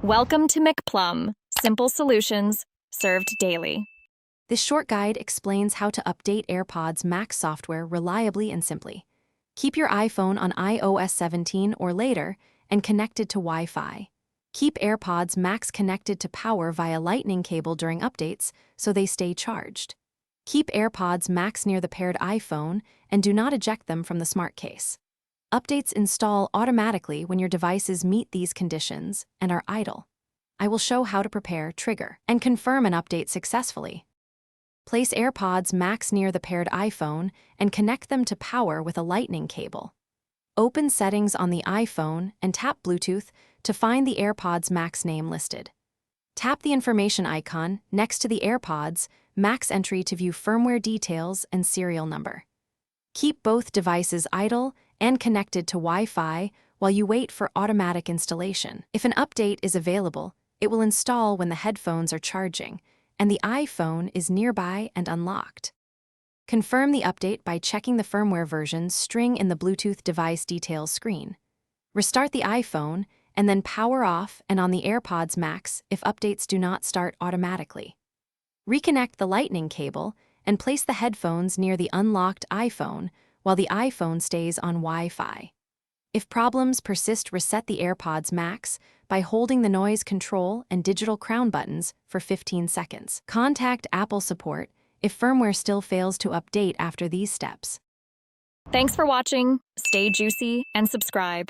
Welcome to McPlum, simple solutions served daily. This short guide explains how to update AirPods Max software reliably and simply. Keep your iPhone on iOS 17 or later and connected to Wi-Fi. Keep AirPods Max connected to power via lightning cable during updates so they stay charged. Keep AirPods Max near the paired iPhone and do not eject them from the smart case. Updates install automatically when your devices meet these conditions and are idle. I will show how to prepare, trigger, and confirm an update successfully. Place AirPods Max near the paired iPhone and connect them to power with a lightning cable. Open Settings on the iPhone and tap Bluetooth to find the AirPods Max name listed. Tap the information icon next to the AirPods Max entry to view firmware details and serial number. Keep both devices idle and connected to Wi-Fi while you wait for automatic installation. If an update is available, it will install when the headphones are charging and the iPhone is nearby and unlocked. Confirm the update by checking the firmware version string in the Bluetooth device details screen. Restart the iPhone and then power off and on the AirPods Max if updates do not start automatically. Reconnect the lightning cable and place the headphones near the unlocked iPhone while the iPhone stays on Wi-Fi. If problems persist, reset the AirPods Max by holding the noise control and digital crown buttons for 15 seconds. Contact Apple support if firmware still fails to update after these steps. Thanks for watching. Stay juicy and subscribe.